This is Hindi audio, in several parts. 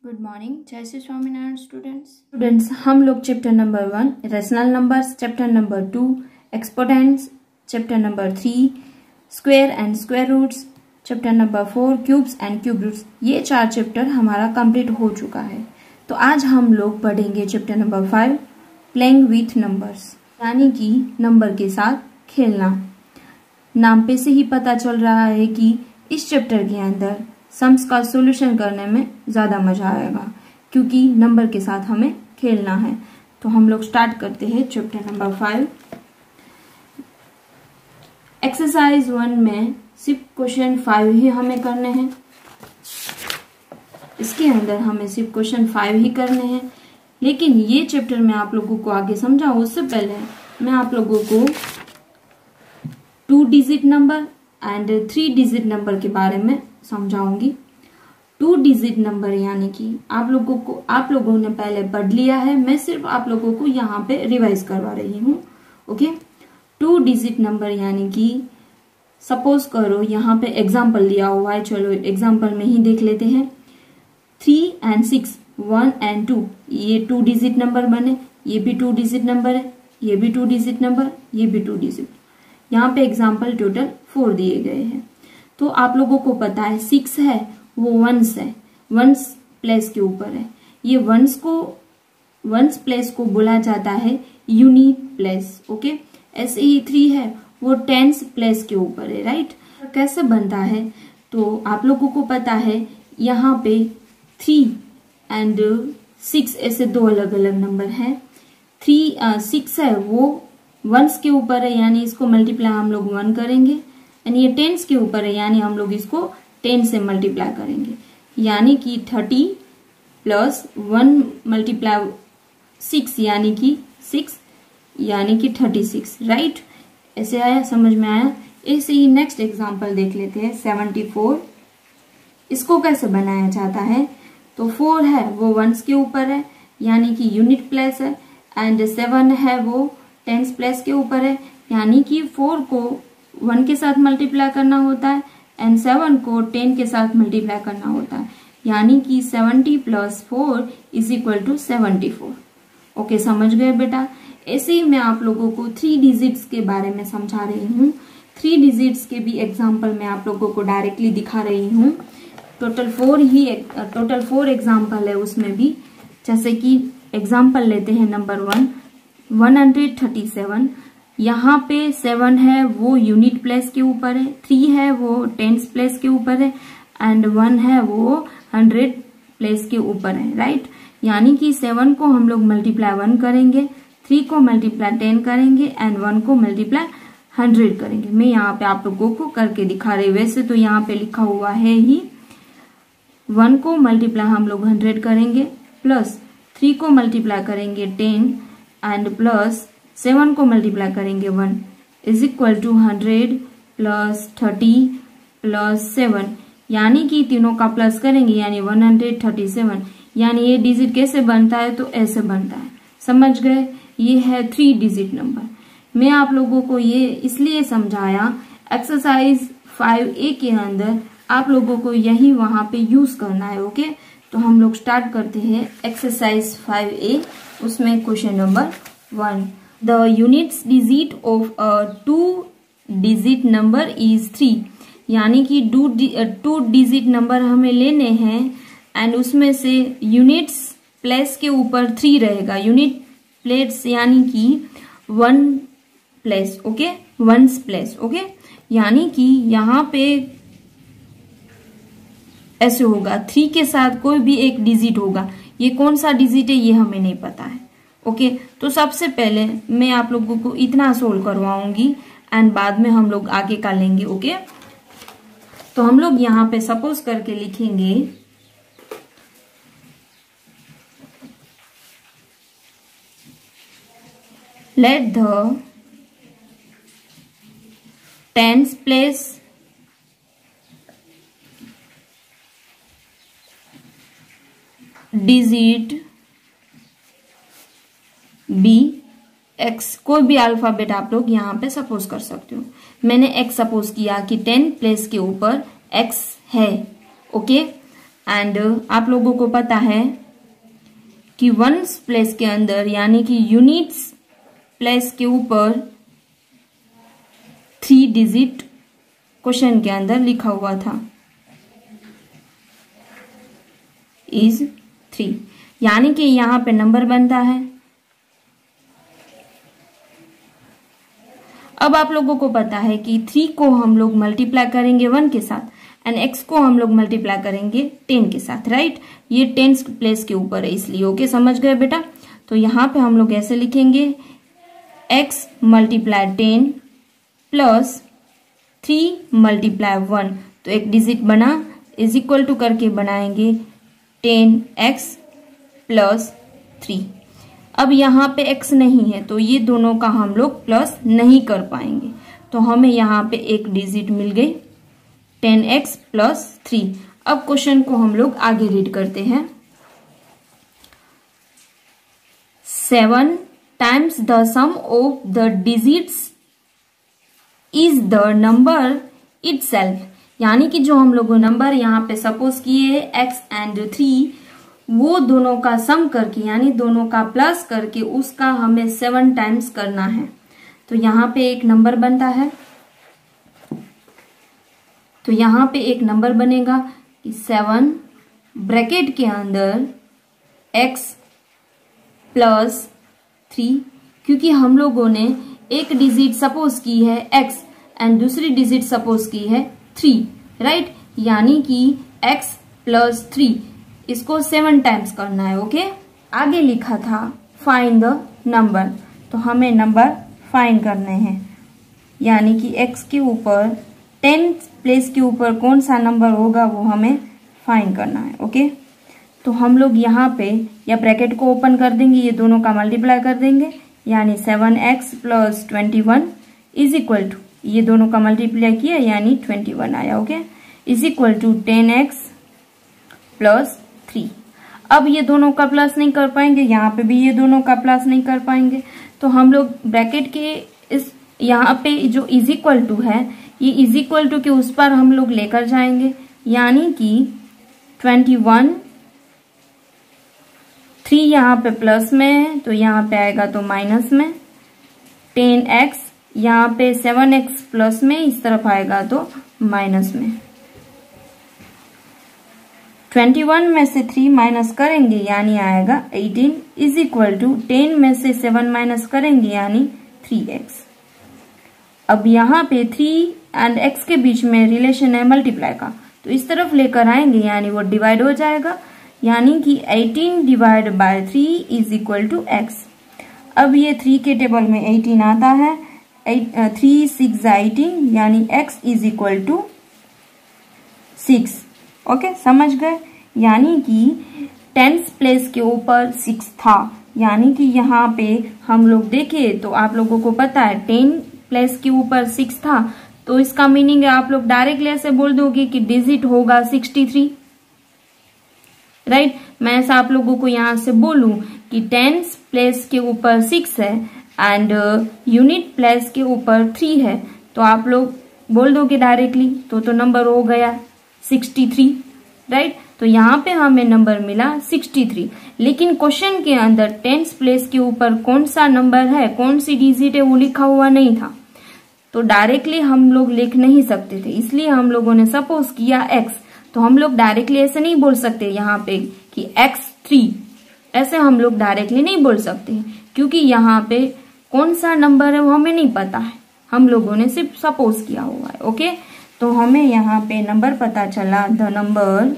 गुड मॉर्निंग, जय श्री स्वामीनारायण स्टूडेंट्स। हम लोग chapter number 1 rational numbers, chapter number 2 exponents, chapter number 3 square and square roots, chapter number 4 cubes and cube roots, ये 4 चैप्टर हमारा कंप्लीट हो चुका है। तो आज हम लोग पढ़ेंगे chapter number 5 playing with numbers, यानी कि नंबर के साथ खेलना। नाम पे से ही पता चल रहा है कि इस चैप्टर के अंदर सम्स का सॉल्यूशन करने में ज्यादा मजा आएगा, क्योंकि नंबर के साथ हमें खेलना है। तो हम लोग स्टार्ट करते हैं चैप्टर नंबर 5। एक्सरसाइज 1 में सिर्फ क्वेश्चन 5 ही हमें करने हैं। इसके अंदर हमें सिर्फ क्वेश्चन 5 ही करने हैं, लेकिन ये चैप्टर में आप लोगों को आगे समझाऊं उससे पहले मैं आप लोगों को 2 digit number and 3 digit number के बारे में समझाऊंगी। 2 डिजिट नंबर यानी कि आप लोगों ने पहले पढ़ लिया है, मैं सिर्फ आप लोगों को यहाँ पे रिवाइज करवा रही हूँ। ओके, 2 डिजिट नंबर यानी कि सपोज करो यहाँ पे एग्जाम्पल दिया हुआ है, चलो एग्जाम्पल में ही देख लेते हैं। 3 and 6, 1 and 2, ये 2 डिजिट नंबर बने। ये भी 2 डिजिट नंबर है, ये भी 2 डिजिट नंबर, ये भी 2 डिजिट। यहाँ पे एग्जाम्पल टोटल 4 दिए गए हैं। तो आप लोगों को पता है 6 है वो वंस है, वंस प्लेस के ऊपर है। ये वंस प्लेस को बोला जाता है यूनिट प्लेस। ओके, ऐसे ही 3 है वो टेंस प्लेस के ऊपर है। राइट, कैसे बनता है तो आप लोगों को पता है, यहाँ पे 3 and 6 ऐसे 2 अलग अलग नंबर हैं। 6 है वो वंस के ऊपर है, यानी इसको मल्टीप्लाई हम लोग 1 करेंगे। एंड ये टेंस के ऊपर है, यानी हम लोग इसको 10 से मल्टीप्लाई करेंगे, यानी कि 30 प्लस 1 मल्टीप्लाई 6 यानी कि 6 यानी कि 36। राइट, ऐसे आया, समझ में आया। ऐसे ही नेक्स्ट एग्जांपल देख लेते हैं 74। इसको कैसे बनाया जाता है तो 4 है वो वंस के ऊपर है, यानी कि यूनिट प्लेस है। एंड 7 है वो टेंस प्लेस के ऊपर है, यानी कि 4 को 1 के साथ मल्टीप्लाई करना होता है एंड 7 को 10 के साथ मल्टीप्लाई करना होता है, यानी कि 70 plus 4 is equal to 74। Okay, समझ गए बेटा। ऐसे ही मैं आप लोगों को 3 डिजिट्स के बारे में समझा रही हूँ। 3 डिजिट्स के भी एग्जाम्पल मैं आप लोगों को डायरेक्टली दिखा रही हूँ। टोटल 4 एग्जाम्पल है उसमें भी। जैसे कि एग्जाम्पल लेते हैं नंबर 1 137। यहाँ पे 7 है वो यूनिट प्लेस के ऊपर है, 3 है वो टेंस प्लेस के ऊपर है एंड 1 है वो 100 प्लेस के ऊपर है। राइट, यानी कि 7 को हम लोग मल्टीप्लाई 1 करेंगे, 3 को मल्टीप्लाई 10 करेंगे एंड 1 को मल्टीप्लाई 100 करेंगे। मैं यहाँ पे आप लोगों को करके दिखा रही हूँ। वैसे तो यहाँ पे लिखा हुआ है ही, 1 को मल्टीप्लाई हम लोग 100 करेंगे, प्लस 3 को मल्टीप्लाई करेंगे 10 एंड प्लस 7 को मल्टीप्लाई करेंगे 1 is equal to 100 plus 30 plus 7, यानी कि तीनों का प्लस करेंगे यानी 137। यानी ये डिजिट कैसे बनता है तो ऐसे बनता है, समझ गए। ये है 3 डिजिट नंबर। मैं आप लोगों को ये इसलिए समझाया, एक्सरसाइज 5A के अंदर आप लोगों को यही वहां पे यूज करना है। ओके, तो हम लोग स्टार्ट करते हैं एक्सरसाइज 5A। उसमें question number 1, the units digit of a 2 digit number is 3, यानी कि 2 डिजिट नंबर हमें लेने हैं एंड उसमें से यूनिट्स प्लेस के ऊपर 3 रहेगा। यूनिट प्लेस यानी कि 1 place. Okay, ones place. Okay, यानी कि यहाँ पे ऐसे होगा, 3 के साथ कोई भी एक डिजिट होगा। ये कौन सा डिजिट है ये हमें नहीं पता है। ओके, तो सबसे पहले मैं आप लोगों को इतना सोल्व करवाऊंगी एंड बाद में हम लोग आगे का लेंगे। ओके, तो हम लोग यहाँ पे सपोज करके लिखेंगे let the tens place digit be एक्स। कोई भी अल्फाबेट आप लोग यहाँ पे सपोज कर सकते हो। मैंने एक्स सपोज किया कि 10 प्लेस के ऊपर एक्स है। ओके, एंड आप लोगों को पता है कि वंस प्लेस के अंदर यानी कि यूनिट्स प्लेस के ऊपर 3 डिजिट क्वेश्चन के अंदर लिखा हुआ था इज 3, यानी कि यहां पे नंबर बनता है। अब आप लोगों को पता है कि 3 को हम लोग मल्टीप्लाई करेंगे 1 के साथ एंड x को हम लोग मल्टीप्लाई करेंगे 10 के साथ, राइट। ये 10 प्लेस के ऊपर है इसलिए, ओके, समझ गए बेटा। तो यहां पे हम लोग ऐसे लिखेंगे x मल्टीप्लाई 10 प्लस 3 मल्टीप्लाई 1, तो एक डिजिट बना, इज इक्वल टू करके बनाएंगे 10x प्लस 3। अब यहाँ पे x नहीं है तो ये दोनों का हम लोग प्लस नहीं कर पाएंगे, तो हमें यहाँ पे एक डिजिट मिल गई 10x प्लस 3। अब क्वेश्चन को हम लोग आगे रीड करते हैं। 7 times the sum of the digits is the number itself, यानी कि जो हम लोग नंबर यहाँ पे सपोज किए x एंड 3, वो दोनों का सम करके यानी दोनों का प्लस करके उसका हमें 7 टाइम्स करना है। तो यहाँ पे एक नंबर बनता है, तो यहाँ पे एक नंबर बनेगा कि 7 ब्रैकेट के अंदर x प्लस 3, क्योंकि हम लोगों ने एक डिजिट सपोज की है x एंड दूसरी डिजिट सपोज की है 3, राइट, यानी कि x प्लस 3 इसको 7 टाइम्स करना है, ओके। आगे लिखा था फाइंड द नंबर, तो हमें नंबर फाइंड करने हैं, यानी कि x के ऊपर 10 प्लेस के ऊपर कौन सा नंबर होगा वो हमें फाइंड करना है, ओके। तो हम लोग यहाँ पे या ब्रैकेट को ओपन कर देंगे, ये दोनों का मल्टीप्लाई कर देंगे, यानी 7x plus 21 is equal to, ये दोनों का मल्टीप्लाई किया यानी 21 आया, okay, is equal to 10x plus 3। अब ये दोनों का प्लस नहीं कर पाएंगे, यहाँ पे भी ये दोनों का प्लस नहीं कर पाएंगे, तो हम लोग ब्रैकेट के इस यहाँ पे जो इज इक्वल टू है, ये इज इक्वल टू के उस पर हम लोग लेकर जाएंगे, यानी कि 21, 3 यहाँ पे प्लस में है तो यहाँ पे आएगा तो माइनस में, 10x यहाँ पे 7x प्लस में इस तरफ आएगा तो माइनस में, 21 में से 3 माइनस करेंगे यानी आएगा 18 इज इक्वल टू 10 में से 7 माइनस करेंगे यानी 3x। अब यहाँ पे 3 एंड x के बीच में रिलेशन है मल्टीप्लाई का, तो इस तरफ लेकर आएंगे यानी वो डिवाइड हो जाएगा, यानी कि 18 divide by 3 is equal to x। अब ये 3 के टेबल में 18 आता है, 3 6 18 यानी x is equal to 6, okay, समझ गए। यानी कि 10th प्लेस के ऊपर 6 था, यानी कि यहाँ पे हम लोग देखें तो आप लोगों को पता है 10 प्लेस के ऊपर 6 था, तो इसका मीनिंग है आप लोग डायरेक्टली ऐसे बोल दोगे कि डिजिट होगा 63, राइट। मैं ऐसा आप लोगों को यहाँ से बोलूं कि 10th प्लेस के ऊपर 6 है एंड यूनिट प्लेस के ऊपर 3 है, तो आप लोग बोल दोगे डायरेक्टली, तो नंबर हो गया 63, राइट। तो यहाँ पे हमें नंबर मिला 63, लेकिन क्वेश्चन के अंदर 10th प्लेस के ऊपर कौन सा नंबर है, कौन सी डिजिट है वो लिखा हुआ नहीं था, तो डायरेक्टली हम लोग लिख नहीं सकते थे, इसलिए हम लोगों ने सपोज किया x। तो हम लोग डायरेक्टली ऐसे नहीं बोल सकते यहाँ पे कि x3, ऐसे हम लोग डायरेक्टली नहीं बोल सकते, क्योंकि यहाँ पे कौन सा नंबर है वो हमें नहीं पता है, हम लोगों ने सिर्फ सपोज किया हुआ है, ओके। तो हमें यहाँ पे नंबर पता चला, द नंबर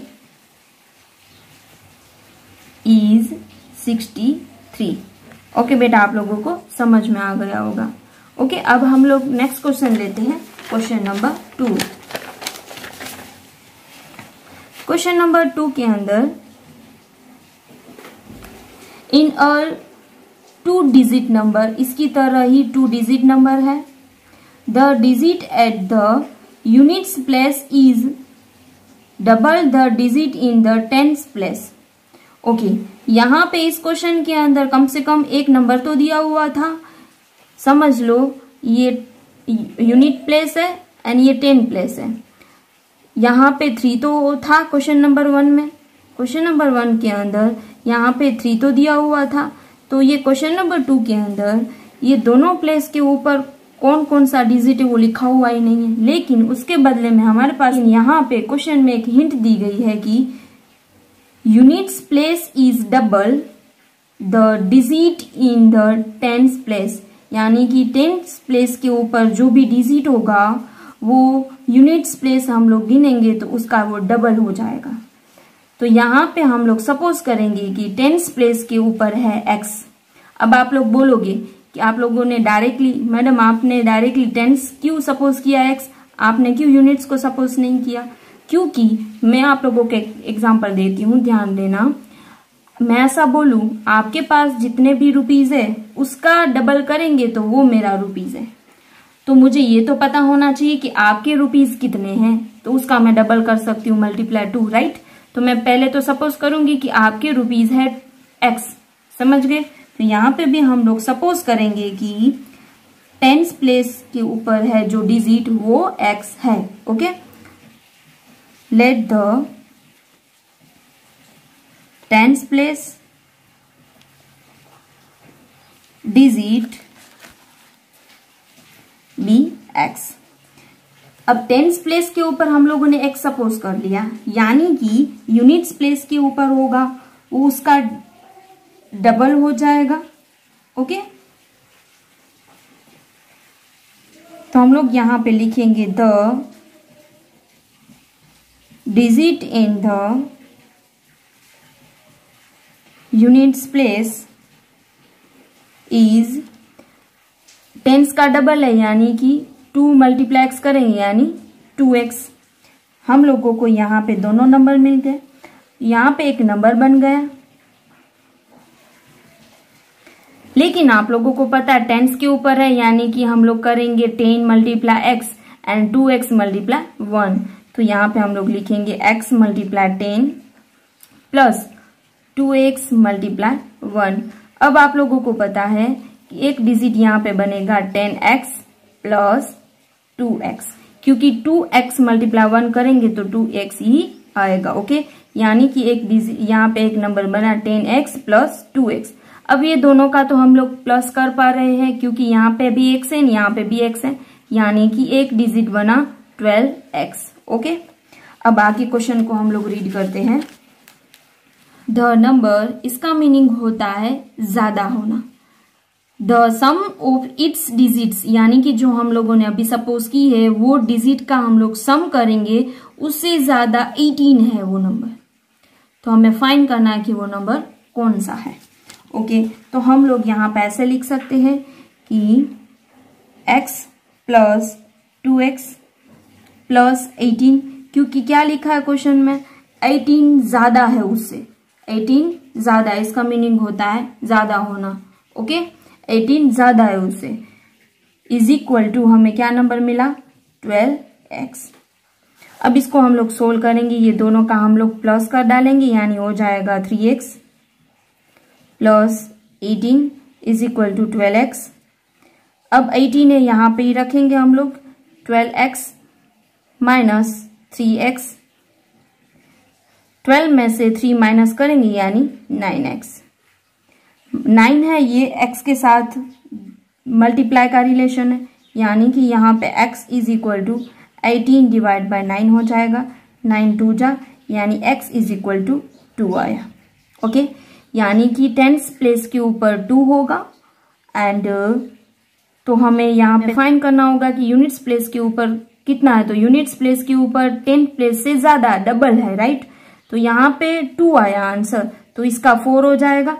इज 63, ओके बेटा, आप लोगों को समझ में आ गया होगा, ओके। अब हम लोग नेक्स्ट क्वेश्चन लेते हैं, क्वेश्चन नंबर 2। क्वेश्चन नंबर 2 के अंदर इन अ 2 डिजिट नंबर, इसकी तरह ही 2 डिजिट नंबर है, the digit at the units place is double the digit in the 10th place, okay. यहाँ पे इस क्वेश्चन के अंदर कम से कम एक नंबर तो दिया हुआ था, समझ लो ये यूनिट प्लेस है एंड ये 10 प्लेस है, यहाँ पे 3 तो था क्वेश्चन नंबर 1 में, क्वेश्चन नंबर 1 के अंदर यहाँ पे 3 तो दिया हुआ था, तो ये क्वेश्चन नंबर 2 के अंदर ये दोनों प्लेस के ऊपर कौन कौन सा डिजिट है वो लिखा हुआ ही नहीं है। लेकिन उसके बदले में हमारे पास यहाँ पे क्वेश्चन में एक हिंट दी गई है कि units place is double the digit in the tens place, यानी कि टेंस प्लेस के ऊपर जो भी डिजिट होगा वो यूनिट्स प्लेस हम लोग गिनेंगे तो उसका वो डबल हो जाएगा। तो यहाँ पे हम लोग सपोज करेंगे कि टेंस प्लेस के ऊपर है x। अब आप लोग बोलोगे कि आप लोगों ने डायरेक्टली, मैडम आपने डायरेक्टली टेंस क्यों सपोज किया x, आपने क्यों यूनिट्स को सपोज नहीं किया? क्योंकि मैं आप लोगों को एग्जांपल देती हूँ, ध्यान देना। मैं ऐसा बोलूं आपके पास जितने भी रुपीज है उसका डबल करेंगे तो वो मेरा रुपीज है, तो मुझे ये तो पता होना चाहिए कि आपके रुपीज कितने हैं, तो उसका मैं डबल कर सकती हूँ, मल्टीप्लाई 2, राइट। तो मैं पहले तो सपोज करूंगी कि आपके रुपीज है x, समझ गए। तो यहाँ पे भी हम लोग सपोज करेंगे कि टेंस प्लेस के ऊपर है जो डिजिट वो x है। Okay, let the tens place digit be x। अब टेंस प्लेस के ऊपर हम लोगों ने x सपोज कर लिया, यानी कि यूनिट्स प्लेस के ऊपर होगा वो उसका डबल हो जाएगा। ओके, तो हम लोग यहां पे लिखेंगे the digit in the units place is, tens का डबल है यानी कि 2 मल्टीप्लाई x करेंगे यानी 2x। हम लोगों को यहाँ पे दोनों नंबर मिल गए, यहाँ पे एक नंबर बन गया। लेकिन आप लोगों को पता है टेंस के ऊपर है, यानी कि हम लोग करेंगे 10 multiply x and 2x multiply 1। तो यहाँ पे हम लोग लिखेंगे x multiply 10 plus 2x multiply 1। अब आप लोगों को पता है कि एक डिजिट यहाँ पे बनेगा 10x प्लस 2x, क्योंकि 2x मल्टीप्लाई 1 करेंगे तो 2x ही आएगा। ओके, यानी कि एक डिजिट यहाँ पे एक नंबर बना 10x प्लस 2x। अब ये दोनों का तो हम लोग प्लस कर पा रहे हैं क्योंकि यहाँ पे भी x है, यहाँ पे भी x है, यानी कि एक डिजिट बना 12x। ओके, अब बाकी क्वेश्चन को हम लोग रीड करते हैं। द नंबर, इसका मीनिंग होता है ज्यादा होना। The sum of its digits, यानी कि जो हम लोगों ने अभी सपोज की है वो डिजिट का हम लोग सम करेंगे, उससे ज्यादा 18 है वो नंबर। तो हमें फाइंड करना है कि वो नंबर कौन सा है। ओके, तो हम लोग यहाँ पे ऐसे लिख सकते हैं कि x प्लस 2x प्लस 18, क्योंकि क्या लिखा है क्वेश्चन में, 18 ज्यादा है उससे, 18 ज्यादा, इसका मीनिंग होता है ज्यादा होना। ओके, 18 ज्यादा है उससे, इज इक्वल टू हमें क्या नंबर मिला, 12x। अब इसको हम लोग सोल्व करेंगे, ये दोनों का हम लोग प्लस कर डालेंगे, यानी हो जाएगा 3x plus 18 is equal to 12x। अब 18 है यहाँ पे ही रखेंगे हम लोग, 12x माइनस 3x, 12 में से 3 माइनस करेंगे यानी 9x। 9 है, ये x के साथ मल्टीप्लाई का रिलेशन है, यानी कि यहाँ पे x is equal to 18 divide by 9 हो जाएगा, 9 2 जा, यानी x इज इक्वल टू 2 आया। ओके, यानी कि टेंस प्लेस के ऊपर 2 होगा एंड तो हमें यहाँ पे फाइंड करना होगा कि यूनिट्स प्लेस के ऊपर कितना है। तो यूनिट्स प्लेस के ऊपर 10 प्लेस से ज्यादा, डबल है, राइट। तो यहाँ पे 2 आया आंसर, तो इसका 4 हो जाएगा,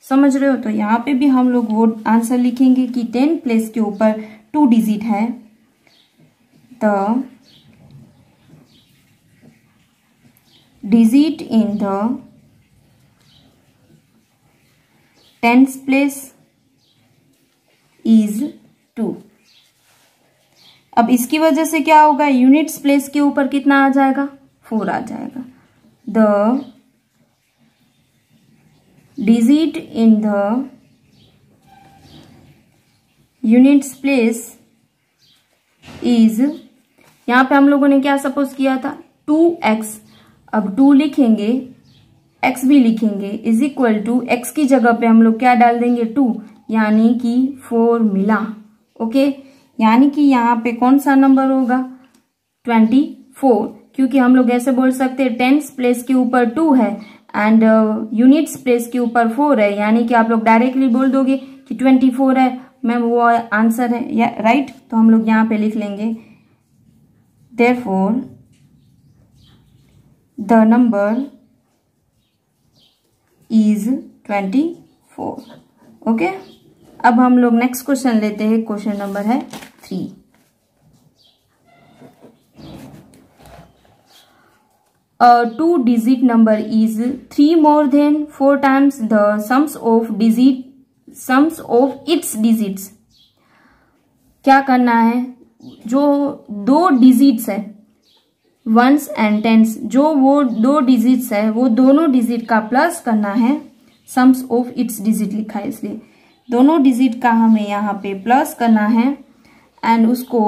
समझ रहे हो। तो यहाँ पे भी हम लोग वो आंसर लिखेंगे कि 10 प्लेस के ऊपर 2 डिजिट है, the digit in the tens place is 2। अब इसकी वजह से क्या होगा, यूनिट्स प्लेस के ऊपर कितना आ जाएगा, 4 आ जाएगा। The digit in the units place is, यहां पे हम लोगों ने क्या सपोज किया था, 2x। अब 2 लिखेंगे x भी लिखेंगे इज इक्वल टू x की जगह पे हम लोग क्या डाल देंगे 2, यानी कि 4 मिला। ओके, यानी कि यहाँ पे कौन सा नंबर होगा 24, क्योंकि हम लोग ऐसे बोल सकते हैं टेंस प्लेस के ऊपर 2 है एंड यूनिट्स प्लेस के ऊपर 4 है, यानी कि आप लोग डायरेक्टली बोल दोगे कि 24 है मैम, वो आंसर है या राइट। तो हम लोग यहाँ पे लिख लेंगे therefore the number is 24। Okay, अब हम लोग नेक्स्ट क्वेश्चन लेते हैं। क्वेश्चन नंबर है 3। A 2-digit number is 3 more than 4 times the sums of its digits। क्या करना है, जो 2 डिजिट्स है वंस एंड टेंस, जो वो 2 डिजिट्स है वो दोनों डिजिट का प्लस करना है। सम्स ऑफ इट्स डिजिट लिखा है इसलिए दोनों डिजिट का हमें यहाँ पे प्लस करना है एंड उसको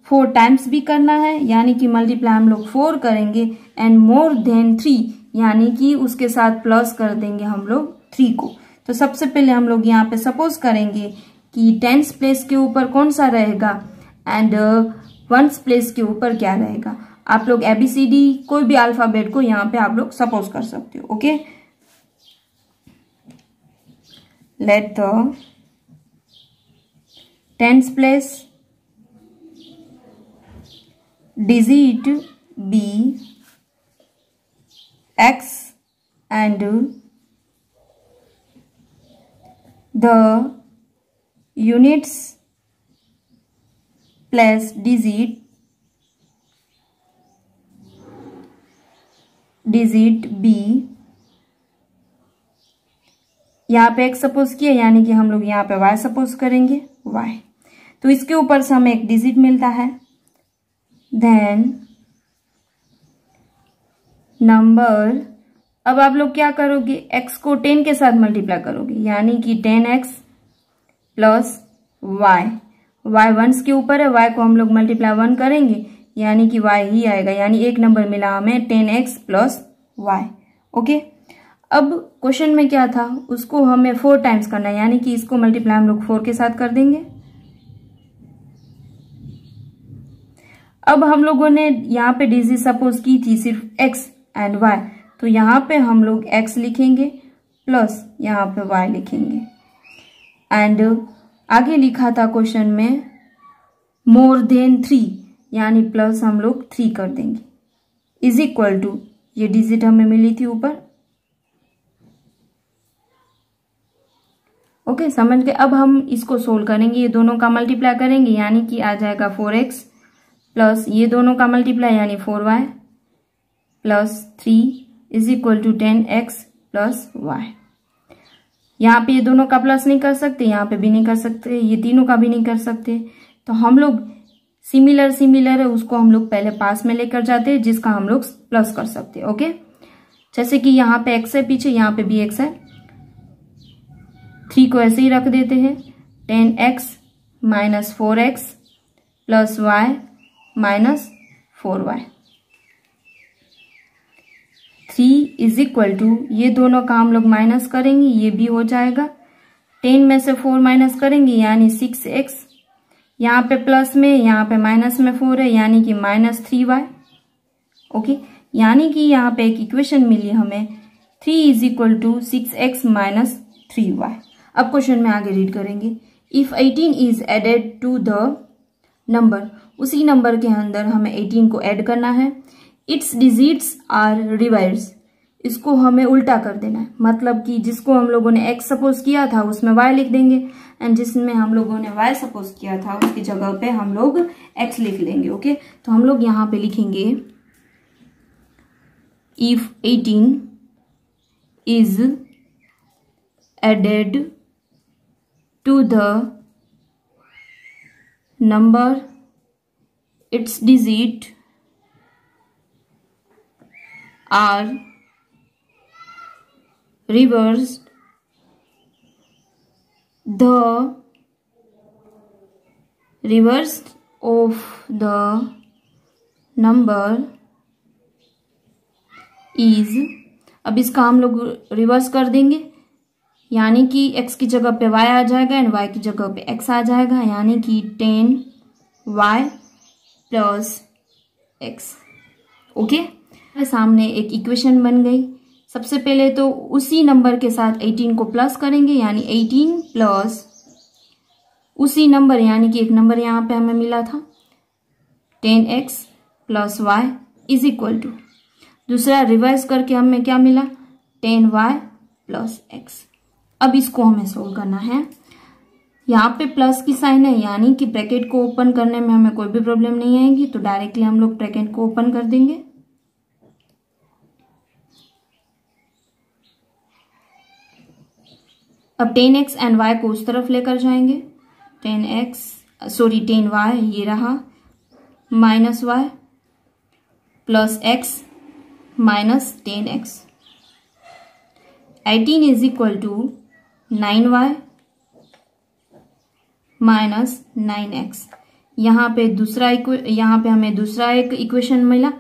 4 टाइम्स भी करना है, यानी कि मल्टीप्लाई हम लोग 4 करेंगे एंड मोर देन 3, यानी कि उसके साथ प्लस कर देंगे हम लोग 3 को। तो सबसे पहले हम लोग यहाँ पे सपोज करेंगे कि टेंस प्लेस के ऊपर कौन सा रहेगा एंड वंस प्लेस के ऊपर क्या रहेगा। आप लोग ABCD कोई भी अल्फाबेट को यहाँ पे आप लोग सपोज कर सकते हो। Okay, let the tens place digit be x and the units place digit b। यहाँ पे x सपोज किया, यानी कि हम लोग यहाँ पे y सपोज करेंगे y। तो इसके ऊपर से हमें एक डिजिट मिलता है, देन नंबर। अब आप लोग क्या करोगे, x को 10 के साथ मल्टीप्लाई करोगे, यानी कि 10x प्लस y वंस के ऊपर है, y को हम लोग मल्टीप्लाई 1 करेंगे, यानी कि y ही आएगा, यानी एक नंबर मिला हमें 10x प्लस y। ओके, अब क्वेश्चन में क्या था, उसको हमें 4 टाइम्स करना है, यानी कि इसको मल्टीप्लाई हम लोग 4 के साथ कर देंगे। अब हम लोगों ने यहाँ पे डिजिट सपोज की थी सिर्फ x एंड y, तो यहाँ पे हम लोग x लिखेंगे प्लस यहाँ पे y लिखेंगे एंड आगे लिखा था क्वेश्चन में मोर देन 3, यानी प्लस हम लोग 3 कर देंगे इज इक्वल टू, ये डिजिट हमें मिली थी ऊपर। ओके, समझ गए। अब हम इसको सोल्व करेंगे, ये दोनों का मल्टीप्लाई करेंगे, यानी कि आ जाएगा 4x प्लस ये दोनों का मल्टीप्लाई यानी 4y plus 3 is equal to 10x plus y। यहाँ पे ये दोनों का प्लस नहीं कर सकते, यहाँ पे भी नहीं कर सकते, ये तीनों का भी नहीं कर सकते, तो हम लोग सिमिलर है उसको हम लोग पहले पास में लेकर जाते हैं, जिसका हम लोग प्लस कर सकते हैं। ओके, जैसे कि यहाँ पे x है पीछे, यहाँ पे भी x है, 3 को ऐसे ही रख देते हैं, 10x minus 4x plus y minus 4y। 3 is equal to, ये दोनों का हम लोग माइनस करेंगे, ये भी हो जाएगा, 10 में से 4 माइनस करेंगे यानी 6x, यहाँ पे प्लस में यहाँ पे माइनस में 4 है, यानी कि माइनस 3y। ओके, यानी कि यहाँ पे एक इक्वेशन मिली हमें 3 is equal to 6x minus 3y। अब क्वेश्चन में आगे रीड करेंगे, if 18 is added to the number, उसी नंबर के अंदर हमें 18 को ऐड करना है, इट्स डिजिट्स आर रिवर्स, इसको हमें उल्टा कर देना है, मतलब कि जिसको हम लोगों ने x सपोज किया था उसमें y लिख देंगे एंड जिसमें हम लोगों ने y सपोज किया था उसकी जगह पे हम लोग x लिख लेंगे। ओके, तो हम लोग यहाँ पे लिखेंगे if 18 is added to the number its digit are reversed, the reverse of the number is, अब इसका हम लोग रिवर्स कर देंगे, यानी कि x की जगह पे y आ जाएगा एंड y की जगह पे x आ जाएगा, यानी कि 10y प्लस x। ओके, सामने एक इक्वेशन बन गई। सबसे पहले तो उसी नंबर के साथ 18 को प्लस करेंगे, यानी 18 प्लस उसी नंबर, यानी कि एक नंबर यहाँ पे हमें मिला था 10x plus y is equal to, दूसरा रिवाइज करके हमें क्या मिला 10y प्लस x। अब इसको हमें सोल्व करना है। यहाँ पे प्लस की साइन है, यानी कि ब्रैकेट को ओपन करने में हमें कोई भी प्रॉब्लम नहीं आएगी, तो डायरेक्टली हम लोग ब्रैकेट को ओपन कर देंगे। अब 10x एंड y को उस तरफ लेकर जाएंगे, 10y ये रहा minus y plus x minus 10x, 18 is equal to 9y minus 9x। यहाँ पे हमें दूसरा एक इक्वेशन मिला,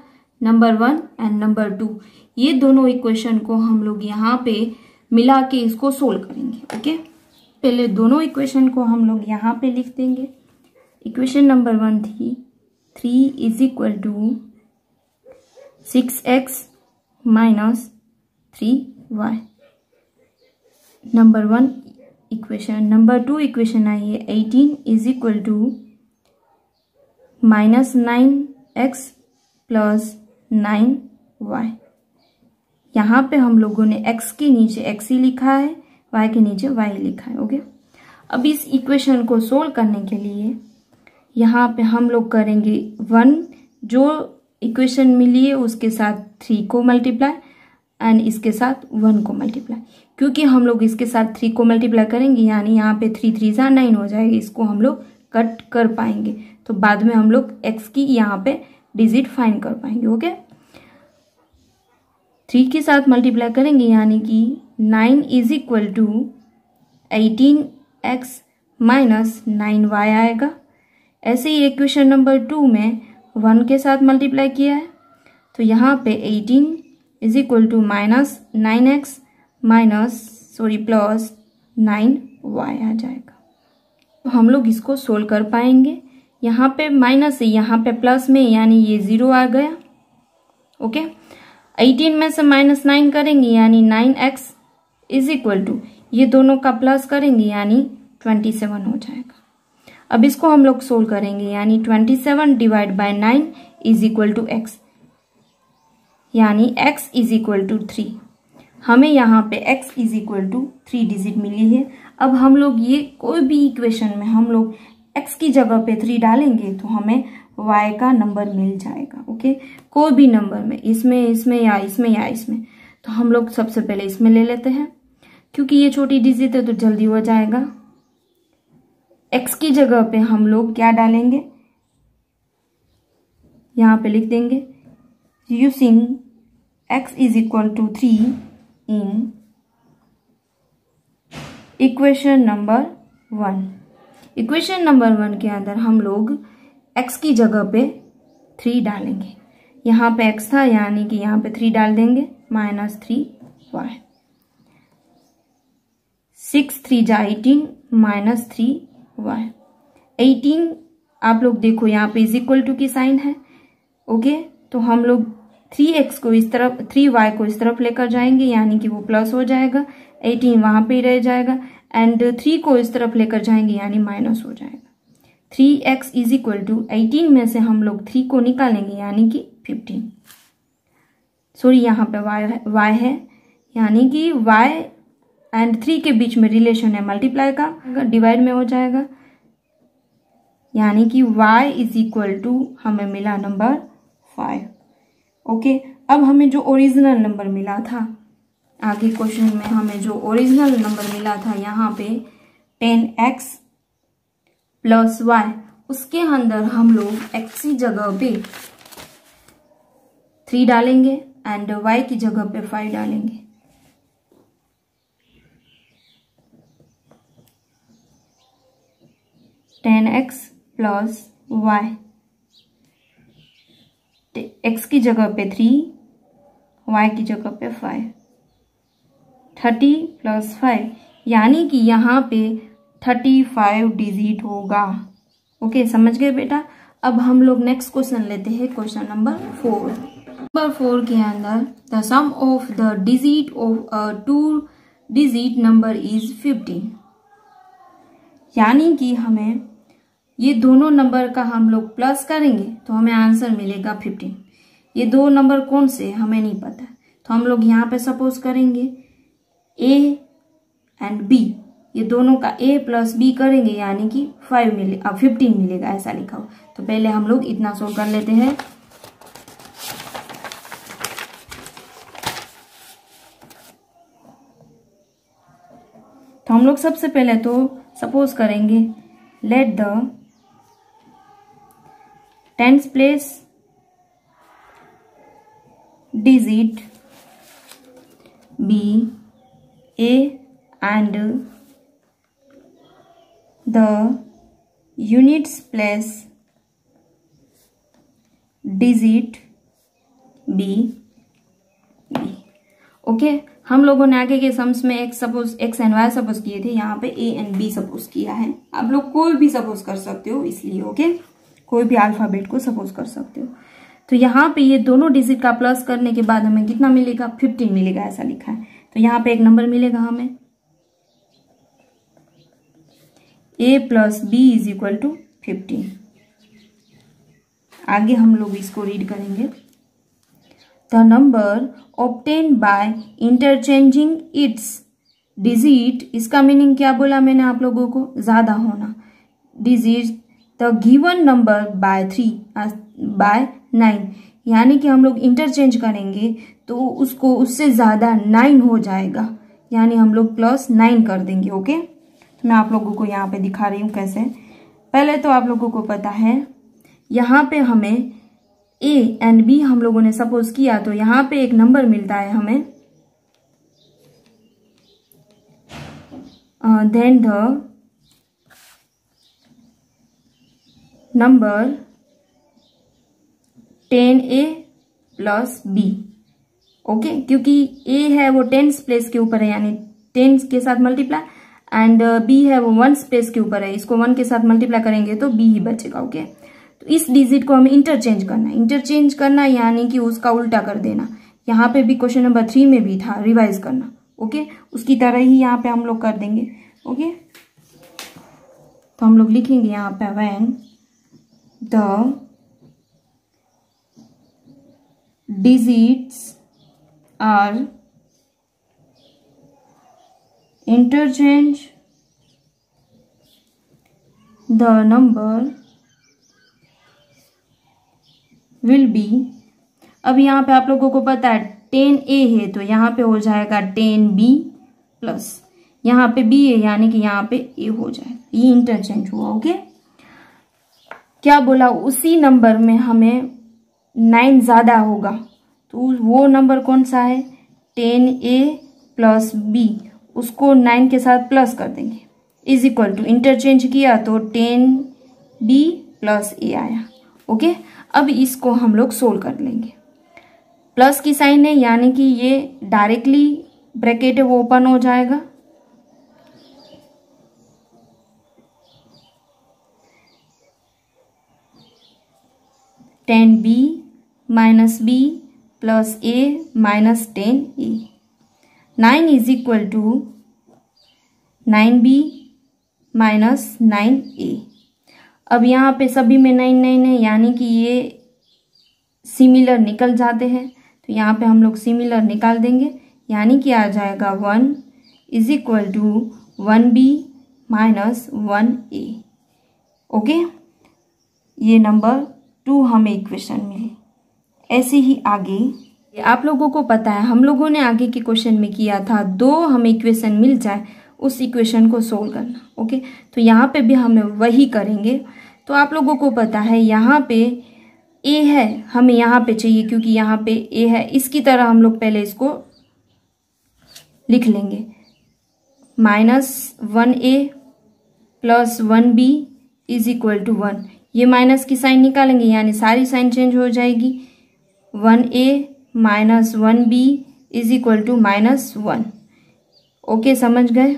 नंबर 1 एंड नंबर 2। ये दोनों इक्वेशन को हम लोग यहाँ पे मिला के इसको सोल्व करेंगे। ओके, पहले दोनों इक्वेशन को हम लोग यहाँ पे लिख देंगे। इक्वेशन नंबर 1 थी 3 is equal to 6x minus 3y, number 1 equation. Number 2 equation आई है 18 is equal to minus 9x plus 9y। यहाँ पे हम लोगों ने x के नीचे x ही लिखा है, y के नीचे y लिखा है। ओके, अब इस इक्वेशन को सोल्व करने के लिए यहाँ पे हम लोग करेंगे 1, जो इक्वेशन मिली है उसके साथ 3 को मल्टीप्लाई एंड इसके साथ 1 को मल्टीप्लाई। क्योंकि हम लोग इसके साथ 3 को मल्टीप्लाई करेंगे, यानी यहाँ पे 3 3 जा 9 हो जाएगी, इसको हम लोग कट कर पाएंगे, तो बाद में हम लोग x की यहाँ पे डिजिट फाइंड कर पाएंगे। ओके, 3 के साथ मल्टीप्लाई करेंगे, यानी कि 9 is equal to 18x minus 9y आएगा। ऐसे ही इक्वेशन नंबर 2 में 1 के साथ मल्टीप्लाई किया है, तो यहाँ पे 18 is equal to minus 9x plus 9y आ जाएगा। तो हम लोग इसको सोल्व कर पाएंगे। यहाँ पे माइनस है, यहाँ पे प्लस में, यानी ये 0 आ गया। ओके, 18 में से माइनस 9 करेंगे, यानी 9x इज इक्वल टू, ये दोनों का प्लस करेंगे, यानी 27 हो जाएगा। अब इसको हम लोग सोल्व करेंगे, यानी 27 divide by 9 is equal to x, यानी x इज इक्वल टू 3। हमें यहाँ पे x is equal to 3 digit मिली है। अब हम लोग ये कोई भी इक्वेशन में हम लोग x की जगह पे 3 डालेंगे तो हमें y का नंबर मिल जाएगा। ओके, कोई भी नंबर में, इसमें या इसमें, तो हम लोग सबसे पहले इसमें ले लेते हैं, क्योंकि ये छोटी डिजिट है तो जल्दी हो जाएगा। x की जगह पे हम लोग क्या डालेंगे, यहाँ पे लिख देंगे using x is equal to 3 in equation number 1। Equation number 1 के अंदर हम लोग x की जगह पे 3 डालेंगे। यहाँ पे x था, यानी कि यहाँ पे 3 डाल देंगे, माइनस 3y। 6 3 जा 18 माइनस 3y। 18 आप लोग देखो यहाँ पे इज इक्वल टू की साइन है। ओके, तो हम लोग 3x को इस तरफ, 3y को इस तरफ लेकर जाएंगे, यानी कि वो प्लस हो जाएगा, 18 वहां पे ही रह जाएगा, एंड 3 को इस तरफ लेकर जाएंगे, यानी माइनस हो जाएगा। 3x इज इक्वल टू 18 में से हम लोग 3 को निकालेंगे, यानी कि 15। सॉरी, यहाँ पे y है, यानी कि y एंड 3 के बीच में रिलेशन है मल्टीप्लाई का, डिवाइड में हो जाएगा, यानी कि y इज इक्वल टू हमें मिला नंबर 5। ओके, अब हमें जो ओरिजिनल नंबर मिला था, आगे क्वेश्चन में हमें जो ओरिजिनल नंबर मिला था यहाँ पे 10x प्लस y, उसके अंदर हम लोग x की जगह पे 3 डालेंगे एंड y की जगह पे 5 डालेंगे। x प्लस y, x की जगह पे 3, y की जगह पे 5। 30 + 5, यानी कि यहाँ पे 35 डिजिट होगा। ओके, समझ गए बेटा। अब हम लोग नेक्स्ट क्वेश्चन लेते हैं, क्वेश्चन नंबर 4। नंबर 4 के अंदर the sum of the digit of a 2 digit number is 15, यानी कि हमें ये दोनों नंबर का हम लोग प्लस करेंगे तो हमें आंसर मिलेगा 15। ये दो नंबर कौन से हमें नहीं पता, तो हम लोग यहाँ पे सपोज करेंगे A एंड B, ये दोनों का A + B करेंगे, यानी कि 15 मिलेगा, ऐसा लिखा हो। तो पहले हम लोग इतना सोल्व कर लेते हैं। तो हम लोग सबसे पहले तो सपोज करेंगे let the 10th place digit be A and the units place digit B। Okay, हम लोगों ने आगे के सम्स में एक्स एंड वाई सपोज किए थे, यहाँ पे A एंड B सपोज किया है। आप लोग कोई भी सपोज कर सकते हो, इसलिए ओके, कोई भी अल्फाबेट को सपोज कर सकते हो। तो यहाँ पे ये दोनों डिजिट का प्लस करने के बाद हमें कितना मिलेगा, 15 मिलेगा, ऐसा लिखा है। तो यहाँ पे एक नंबर मिलेगा हमें A + B = 15। आगे हम लोग इसको रीड करेंगे। The number obtained by interchanging it's digit, इसका मीनिंग क्या बोला मैंने आप लोगों को, ज्यादा होना। Digit the given number by 9, यानी कि हम लोग इंटरचेंज करेंगे तो उसको उससे ज्यादा 9 हो जाएगा, यानी हम लोग +9 कर देंगे। ओके, तो मैं आप लोगों को यहाँ पे दिखा रही हूँ कैसे। पहले तो आप लोगों को पता है यहाँ पे हमें A एंड B हम लोगों ने सपोज किया, तो यहाँ पे एक नंबर मिलता है हमें, then the number 10A + B। Okay, क्योंकि A है वो 10th प्लेस के ऊपर है, यानी 10 के साथ मल्टीप्लाई, एंड B है वो 1st प्लेस के ऊपर है, इसको 1 के साथ मल्टीप्लाई करेंगे तो B ही बचेगा। ओके, तो इस डिजिट को हमें इंटरचेंज करना, यानी कि उसका उल्टा कर देना। यहाँ पे भी क्वेश्चन नंबर 3 में भी था रिवाइज करना। ओके, उसकी तरह ही यहाँ पे हम लोग कर देंगे। ओके, तो हम लोग लिखेंगे यहाँ पे when the digits are interchange the number will be. अब यहाँ पे आप लोगों को पता है 10A है, तो यहाँ पे हो जाएगा 10B प्लस यहाँ पे B है, यानी कि यहाँ पे A हो जाएगा। ये इंटरचेंज हुआ। ओके, क्या बोला, उसी नंबर में हमें 9 ज्यादा होगा, तो वो नंबर कौन सा है, 10A + B, उसको 9 के साथ प्लस कर देंगे, = इंटरचेंज किया तो 10B + A आया। ओके, अब इसको हम लोग सोल्व कर लेंगे। प्लस की साइन है, यानी कि ये डायरेक्टली ब्रैकेट है वो ओपन हो जाएगा, (10B - B + A - 10A) 9 = 9B - 9A। अब यहाँ पे सभी में 9 9 है, यानी कि ये सिमिलर निकल जाते हैं, तो यहाँ पे हम लोग सिमिलर निकाल देंगे, यानी कि आ जाएगा 1 = 1B - 1A। ओके, ये नंबर 2 हमें इक्वेशन मिली। ऐसे ही आगे आप लोगों को पता है हम लोगों ने आगे के क्वेश्चन में किया था, 2 हमें इक्वेशन मिल जाए उस इक्वेशन को सोल्व करना। ओके, तो यहाँ पे भी हमें वही करेंगे। तो आप लोगों को पता है यहाँ पे A है, हमें यहाँ पे चाहिए क्योंकि यहाँ पे A है, इसकी तरह हम लोग पहले इसको लिख लेंगे, -1A + 1B = 1। ये माइनस की साइन निकालेंगे, यानी सारी साइन चेंज हो जाएगी, 1A - 1B = -1। ओके, समझ गए?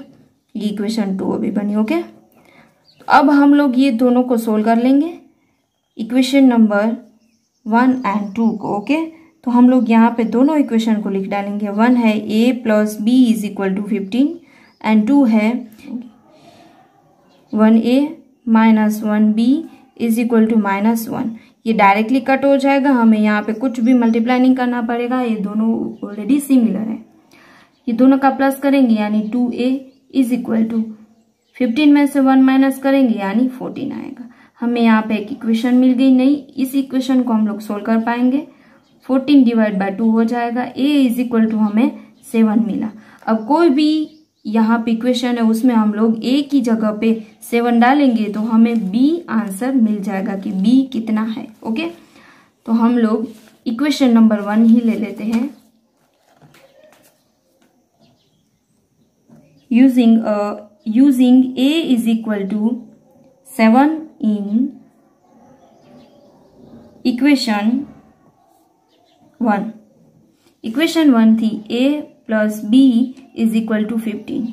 ये इक्वेशन 2 अभी बनी। ओके, तो अब हम लोग ये दोनों को सोल्व कर लेंगे, इक्वेशन नंबर 1 एंड 2 को। ओके, तो हम लोग यहाँ पे दोनों इक्वेशन को लिख डालेंगे। 1 है a plus B is equal to 15 and 2 है 1a minus 1b is equal to -1। ये डायरेक्टली कट हो जाएगा, हमें यहाँ पे कुछ भी मल्टीप्लाई नहीं करना पड़ेगा, ये दोनों ऑलरेडी सिमिलर है। ये दोनों का प्लस करेंगे यानी 2a इज इक्वल टू 15 में से 1 माइनस करेंगे यानी 14 आएगा। हमें यहाँ पे एक इक्वेशन मिल गई नई, इस इक्वेशन को हम लोग सोल्व कर पाएंगे। 14 डिवाइड बाय 2 हो जाएगा, a इज इक्वल टू हमें 7 मिला। अब कोई भी यहाँ पे इक्वेशन है उसमें हम लोग a की जगह पे 7 डालेंगे तो हमें b आंसर मिल जाएगा कि b कितना है। ओके, तो हम लोग इक्वेशन नंबर 1 ही ले लेते हैं। using a is equal to 7 in equation 1। Equation 1 थी a plus b is equal to 15,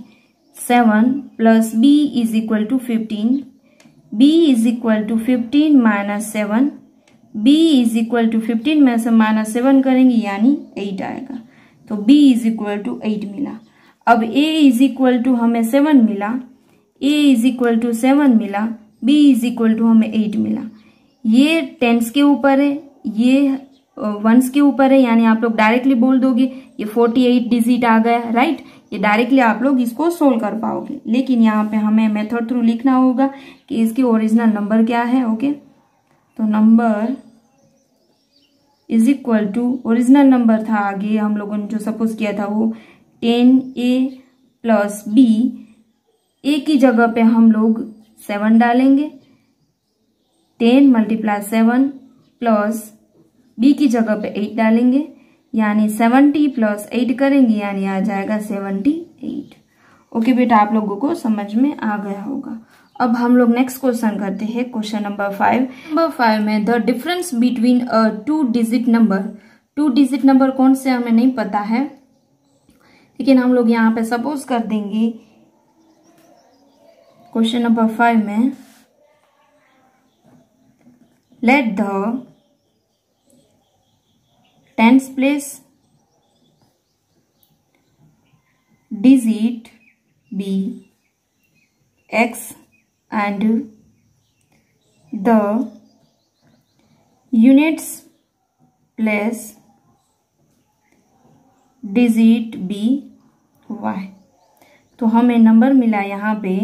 7 plus b is equal to 15, b is equal to 15 minus 7, b is equal to 15 में से -7 करेंगे यानी 8 आएगा, तो b इज इक्वल टू 8 मिला। अब a इज इक्वल टू हमें 7 मिला, a इज इक्वल टू 7 मिला, b इज इक्वल टू हमें 8 मिला। ये टेंस के ऊपर है, ये वंस के ऊपर है, यानी आप लोग डायरेक्टली बोल दोगे ये 48 डिजिट आ गया, राइट। ये डायरेक्टली आप लोग इसको सोल्व कर पाओगे, लेकिन यहाँ पे हमें मेथड थ्रू लिखना होगा कि इसकी ओरिजिनल नंबर क्या है। ओके, तो number is equal to original number था, आगे हम लोगों ने जो सपोज किया था वो 10a प्लस b, a की जगह पे हम लोग 7 डालेंगे, 10 मल्टीप्लाई 7 प्लस b की जगह पे 8 डालेंगे यानी 70 प्लस 8 करेंगे यानी आ जाएगा 78। ओके बेटा, आप लोगों को समझ में आ गया होगा। अब हम लोग नेक्स्ट क्वेश्चन करते हैं, क्वेश्चन नंबर 5। नंबर 5 में the difference between a 2 digit number, 2 digit number कौन से हमें नहीं पता है, लेकिन हम लोग यहाँ पे सपोज कर देंगे क्वेश्चन नंबर 5 में late the tens place digit be x and the units place digit be y। तो हमें नंबर मिला यहाँ पे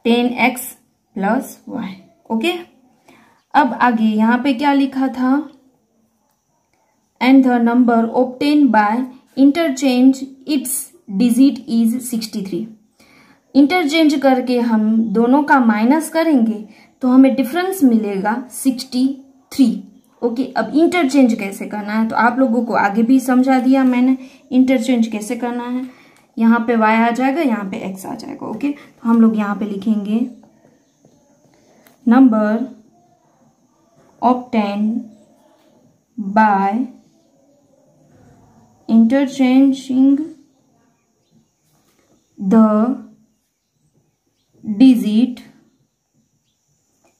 10x प्लस y। ओके, अब आगे यहाँ पे क्या लिखा था, and the number obtain bye interchange it's digit is 63। Interchange करके हम दोनों का माइनस करेंगे तो हमें डिफरेंस मिलेगा 63। ओके, अब इंटरचेंज कैसे करना है तो आप लोगों को आगे भी समझा दिया मैंने, इंटरचेंज कैसे करना है। यहाँ पे y आ जाएगा, यहाँ पे x आ जाएगा। ओके, तो हम लोग यहाँ पे लिखेंगे number obtain by interchanging the digit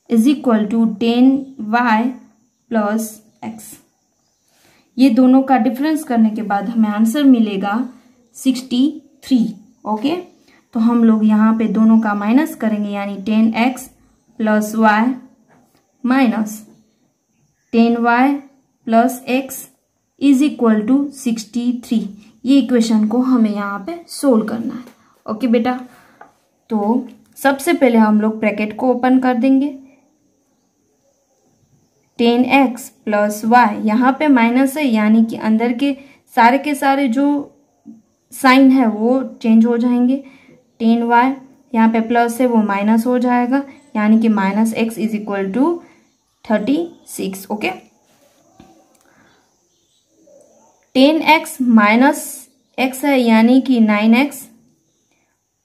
is equal to 10y plus x। ये दोनों का डिफरेंस करने के बाद हमें आंसर मिलेगा 63। ओके, तो हम लोग यहाँ पे दोनों का माइनस करेंगे यानी 10x plus y minus 10y plus x is equal to 63। ये इक्वेशन को हमें यहाँ पे सोल्व करना है। ओके बेटा, तो सबसे पहले हम लोग ब्रैकेट को ओपन कर देंगे, 10x प्लस y, यहाँ पे माइनस है यानी कि अंदर के सारे जो साइन है वो चेंज हो जाएंगे। 10y यहाँ पे प्लस है वो माइनस हो जाएगा यानी कि minus x is equal to 36। Okay, 10x minus x है यानी कि 9x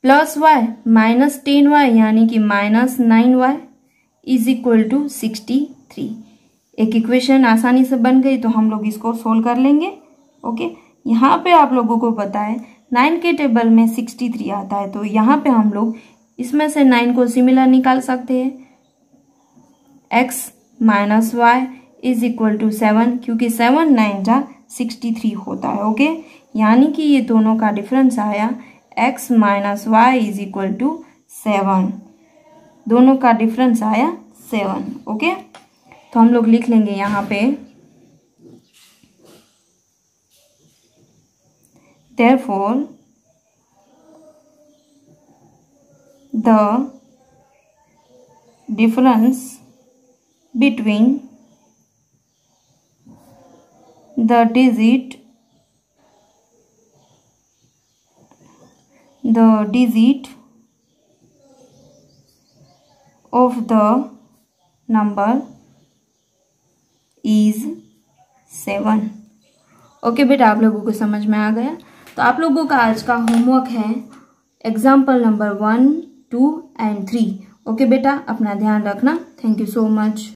plus y minus 10y यानी कि minus 9y is equal to 63। एक इक्वेशन आसानी से बन गई, तो हम लोग इसको सोल्व कर लेंगे। ओके, यहाँ पे आप लोगों को पता है 9 के टेबल में 63 आता है, तो यहाँ पे हम लोग इसमें से 9 को सिमिलर निकाल सकते हैं। x minus y is equal to 7, क्योंकि 7 9 जा 63 होता है। ओके, यानी कि ये दोनों का डिफरेंस आया x minus y is equal to 7। दोनों का डिफरेंस आया 7। ओके, तो हम लोग लिख लेंगे यहाँ पे therefore the difference between the digit of the number is 7। Okay बेटा, आप लोगों को समझ में आ गया। तो आप लोगों का आज का होमवर्क है एग्जाम्पल नंबर 1, 2 एंड 3। ओके बेटा, अपना ध्यान रखना। Thank you so much.